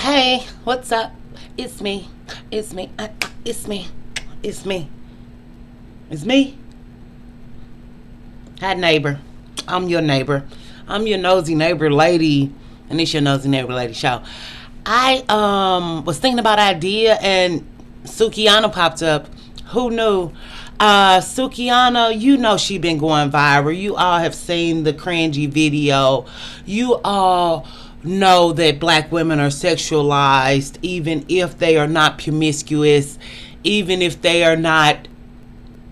Hey, what's up? It's me. It's me. It's me. It's me. It's me. Hi, neighbor. I'm your neighbor. I'm your nosy neighbor lady, and it's your nosy neighbor lady show. I was thinking about an idea, and Sukihana popped up. Who knew? Sukihana, you know she been going viral. You all have seen the cringy video. You all know that black women are sexualized, even if they are not promiscuous, even if they are not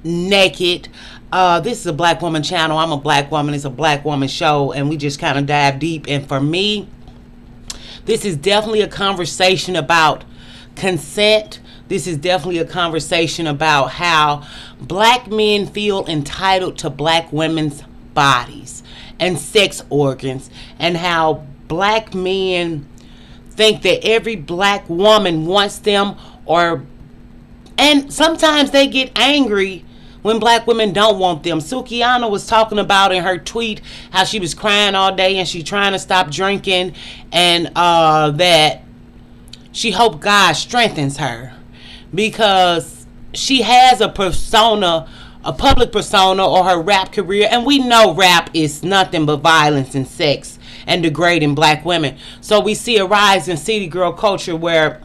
naked. This is a black woman channel. I'm a black woman. It's a black woman show, and we just kind of dive deep. And for me, this is definitely a conversation about consent. This is definitely a conversation about how black men feel entitled to black women's bodies and sex organs, and how black men think that every black woman wants them, and sometimes they get angry when black women don't want them. Sukihana was talking about in her tweet how she was crying all day and she trying to stop drinking, and that she hoped God strengthens her because she has a persona, a public persona, or her rap career, and we know rap is nothing but violence and sex and degrading black women. So we see a rise in city girl culture where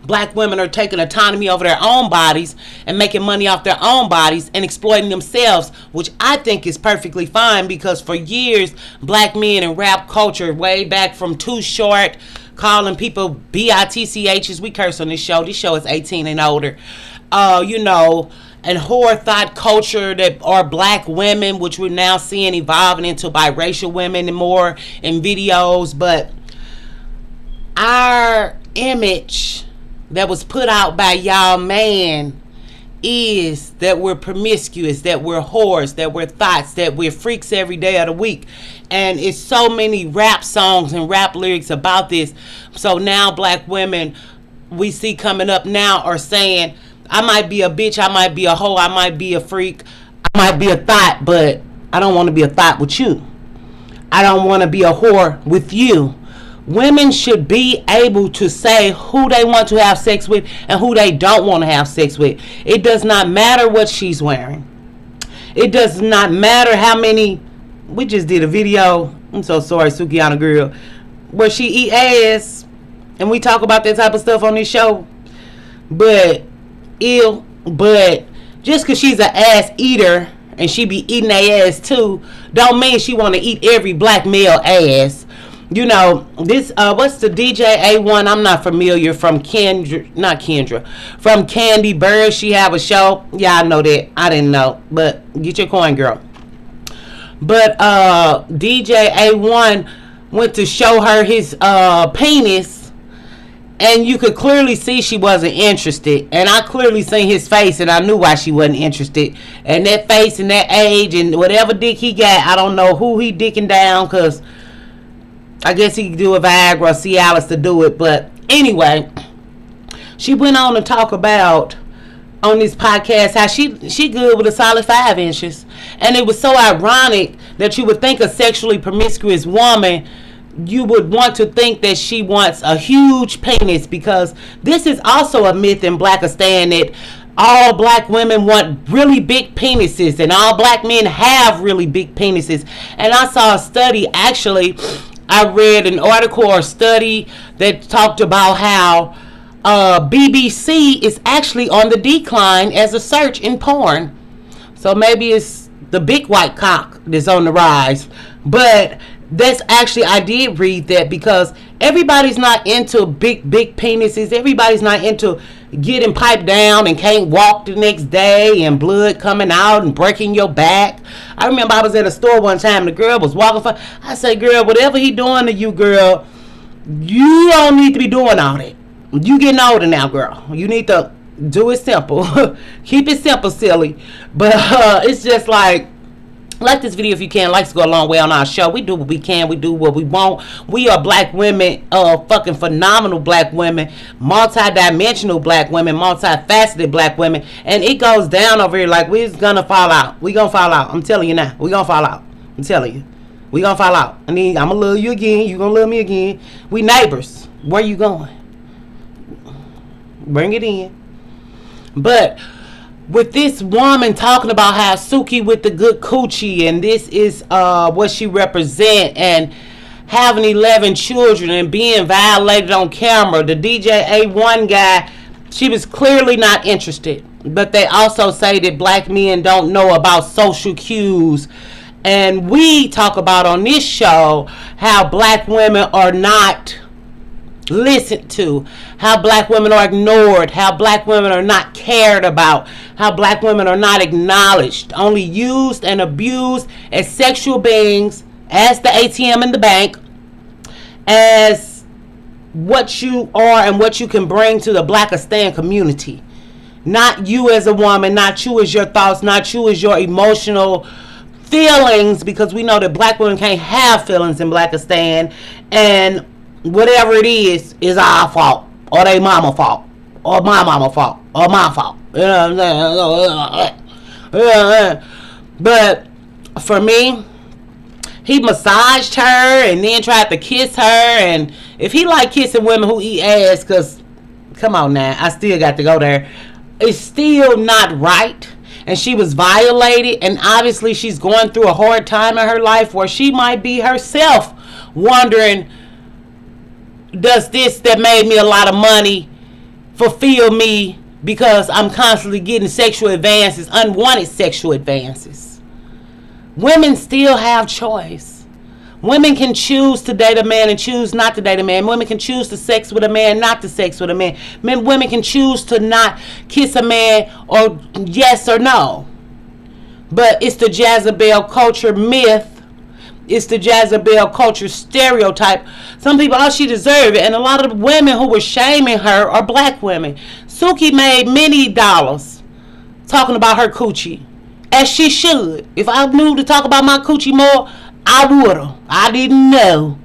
black women are taking autonomy over their own bodies and making money off their own bodies and exploiting themselves, which I think is perfectly fine, because for years, black men in rap culture, way back from Too Short, calling people bitchs, we curse on this show. This show is 18 and older. And whore thought culture that are black women, which we're now seeing evolving into biracial women and more in videos. But our image that was put out by y'all man is that we're promiscuous, that we're whores, that we're thoughts, that we're freaks every day of the week. And it's so many rap songs and rap lyrics about this. So now black women we see coming up now are saying, I might be a bitch, I might be a hoe, I might be a freak, I might be a thought, but I don't want to be a thought with you. I don't want to be a whore with you. Women should be able to say who they want to have sex with and who they don't want to have sex with. It does not matter what she's wearing. It does not matter how many. We just did a video, I'm so sorry, Sukihana girl, where she eat ass, and we talk about that type of stuff on this show. But just because she's an ass eater and she be eating their ass too, don't mean she want to eat every black male ass. You know, this, what's the DJ A1? I'm not familiar, from from Candy Bird. She have a show. Yeah, I know that. I didn't know. But get your coin, girl. But DJ A1 went to show her his penis, and you could clearly see she wasn't interested. And I clearly seen his face, and I knew why she wasn't interested. And that face and that age and whatever dick he got, I don't know who he dicking down, because I guess he could do a Viagra or Cialis to do it. But anyway, she went on to talk about on this podcast how she good with a solid 5 inches. And it was so ironic that you would think a sexually promiscuous woman, you would want to think that she wants a huge penis, because this is also a myth in Blackistan that all black women want really big penises and all black men have really big penises. And I saw a study, actually I read an article or study that talked about how BBC is actually on the decline as a search in porn. So maybe it's the big white cock that's on the rise. But that's actually, I did read that, because everybody's not into big penises. Everybody's not into getting piped down and can't walk the next day and blood coming out and breaking your back. I remember I was at a store one time, the girl was walking. I said, girl, whatever he doing to you, girl, you don't need to be doing all that. You getting older now, girl. You need to do it simple. Keep it simple, silly. But it's just like this video if you can. Likes to go a long way on our show. We do what we can. We do what we want. We are black women, fucking phenomenal black women, multi-dimensional black women, multifaceted black women, and it goes down over here like we're gonna fall out. We gonna fall out. I'm telling you now. We gonna fall out. I'm telling you. We gonna fall out. And then I'm gonna love you again. You gonna love me again. We neighbors. Where you going? Bring it in. But with this woman talking about how Suki with the good coochie, and this is what she represent, and having 11 children and being violated on camera. The DJ A1 guy, she was clearly not interested. But they also say that black men don't know about social cues. And we talk about on this show how black women are not listened to, how black women are ignored, how black women are not cared about, how black women are not acknowledged, only used and abused as sexual beings, as the ATM in the bank, as what you are and what you can bring to the Blackistan community. Not you as a woman, not you as your thoughts, not you as your emotional feelings, because we know that black women can't have feelings in Blackistan, and whatever it is our fault, or they mama fault, or my mama fault, or my fault. You know what I'm saying? But for me, he massaged her and then tried to kiss her. And if he like kissing women who eat ass, because come on now, I still got to go there, it's still not right. And she was violated, and obviously she's going through a hard time in her life where she might be herself wondering, does this that made me a lot of money fulfill me, because I'm constantly getting sexual advances, unwanted sexual advances. Women still have choice. Women can choose to date a man and choose not to date a man. Women can choose to sex with a man, not to sex with a man. Women can choose to not kiss a man, or yes or no. But it's the Jezebel culture myth. It's the Jezebel culture stereotype. Some people, oh, she deserved it. And a lot of the women who were shaming her are black women. Suki made many dollars talking about her coochie, as she should. If I knew to talk about my coochie more, I would've. I didn't know.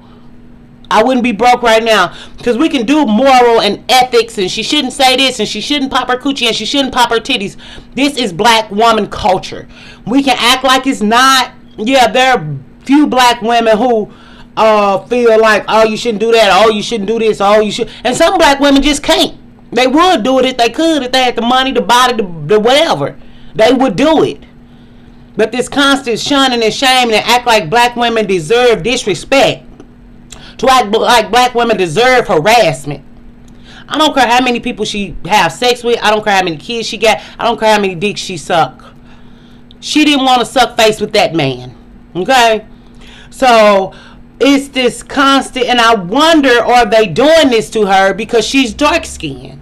I wouldn't be broke right now. Because we can do moral and ethics, and she shouldn't say this, and she shouldn't pop her coochie, and she shouldn't pop her titties. This is black woman culture. We can act like it's not. Yeah, there are few black women who feel like, oh, you shouldn't do that, oh, you shouldn't do this, oh, you should. And some black women just can't. They would do it if they could, if they had the money, the body, the whatever. They would do it. But this constant shunning and shaming and act like black women deserve disrespect, to act like black women deserve harassment. I don't care how many people she have sex with. I don't care how many kids she got. I don't care how many dicks she suck. She didn't want to suck face with that man. Okay? So it's this constant, and I wonder, are they doing this to her because she's dark skinned?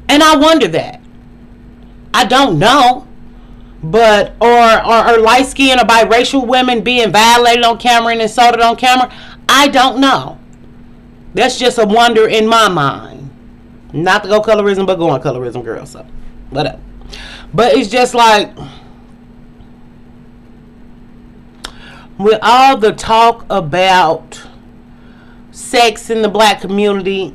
And I wonder that. I don't know. But or light skinned or biracial women being violated on camera and insulted on camera? I don't know. That's just a wonder in my mind. Not to go colorism, but going colorism, girl. So whatever. But it's just like, with all the talk about sex in the black community,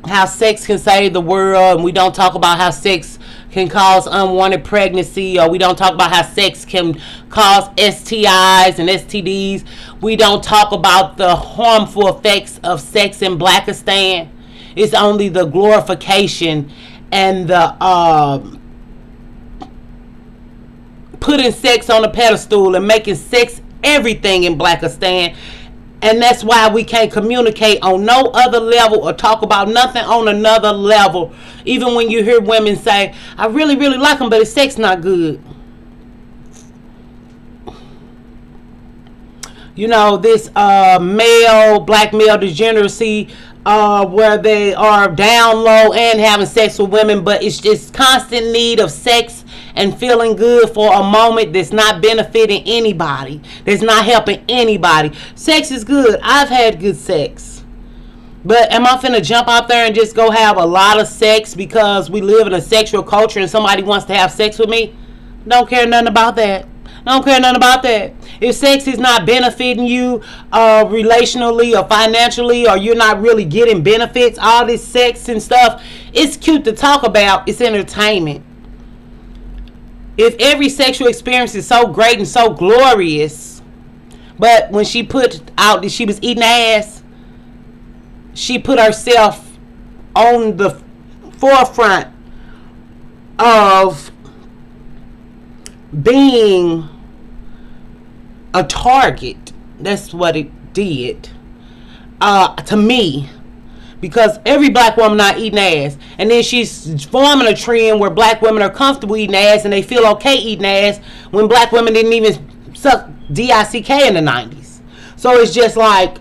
how sex can save the world, and we don't talk about how sex can cause unwanted pregnancy, or we don't talk about how sex can cause STIs and STDs. We don't talk about the harmful effects of sex in Blackistan. It's only the glorification and the putting sex on a pedestal and making sex everything in Blackistan. And that's why we can't communicate on no other level or talk about nothing on another level. Even when you hear women say, I really, really like him, but his sex not good. You know, this black male degeneracy, where they are down low and having sex with women, but it's just constant need of sex and feeling good for a moment that's not benefiting anybody, that's not helping anybody. Sex is good. I've had good sex. But am I finna jump out there and just go have a lot of sex because we live in a sexual culture and somebody wants to have sex with me? Don't care nothing about that. Don't care nothing about that. If sex is not benefiting you relationally or financially, or you're not really getting benefits, all this sex and stuff, it's cute to talk about. It's entertainment. If every sexual experience is so great and so glorious, But when she put out that she was eating ass, she put herself on the forefront of being a target. That's what it did to me, because every black woman not eating ass, and then she's forming a trend where black women are comfortable eating ass and they feel okay eating ass when black women didn't even suck DICK in the 90s. So it's just like,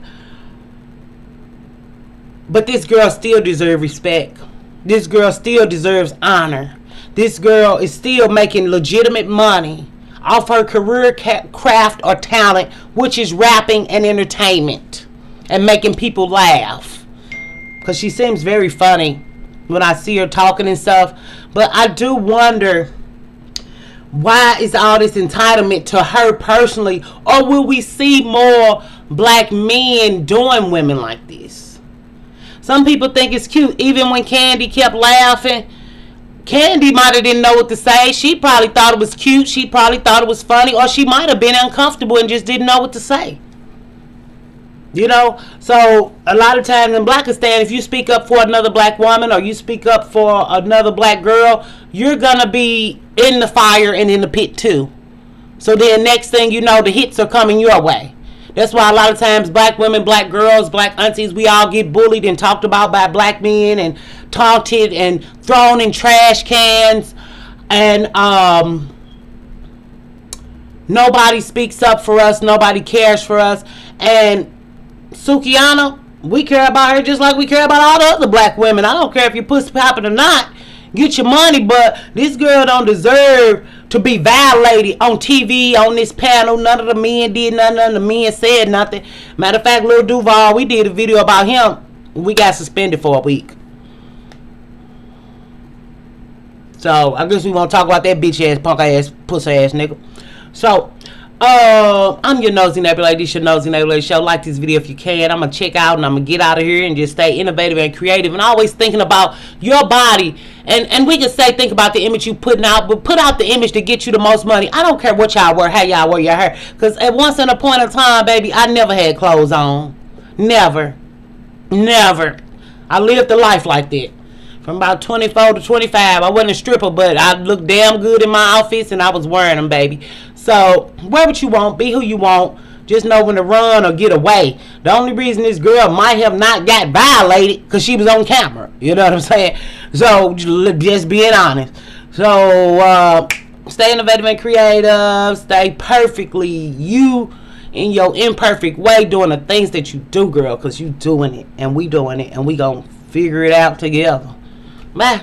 but this girl still deserves respect. This girl still deserves honor. This girl is still making legitimate money off her career, craft, or talent, which is rapping and entertainment and making people laugh. Because she seems very funny when I see her talking and stuff. But I do wonder, why is all this entitlement to her personally? Or will we see more black men doing women like this? Some people think it's cute. Even when Candy kept laughing, Candy might have didn't know what to say. She probably thought it was cute. She probably thought it was funny. Or she might have been uncomfortable and just didn't know what to say. You know? So, a lot of times in Blackistan, if you speak up for another black woman or you speak up for another black girl, you're going to be in the fire and in the pit too. So then next thing you know, the hits are coming your way. That's why a lot of times black women, black girls, black aunties, we all get bullied and talked about by black men and taunted and thrown in trash cans. And nobody speaks up for us. Nobody cares for us. And Sukihana, we care about her just like we care about all the other black women. I don't care if you're pussy popping or not. Get your money, but this girl don't deserve to be violated on TV, on this panel. None of the men did nothing. None of the men said nothing. Matter of fact, Lil Duval, we did a video about him. We got suspended for a week. So, I guess we won't talk about that bitch ass, punk ass, pussy ass nigga. So, I'm your Nosy Nebula. This your Nosy Nebula show. Like this video if you can. I'm going to check out and I'm going to get out of here and just stay innovative and creative and always thinking about your body. And we can say think about the image you putting out, but put out the image to get you the most money. I don't care what y'all wear, how y'all wear your hair. Because at once in a point of time, baby, I never had clothes on. Never. Never. I lived a life like that. From about 24 to 25, I wasn't a stripper, but I looked damn good in my outfits and I was wearing them, baby. So, wear what you want, be who you want. Just know when to run or get away. The only reason this girl might have not got violated because she was on camera. You know what I'm saying? So, just being honest. So, stay innovative and creative. Stay perfectly you in your imperfect way doing the things that you do, girl. Because you doing it and we doing it and we gonna figure it out together. Bye.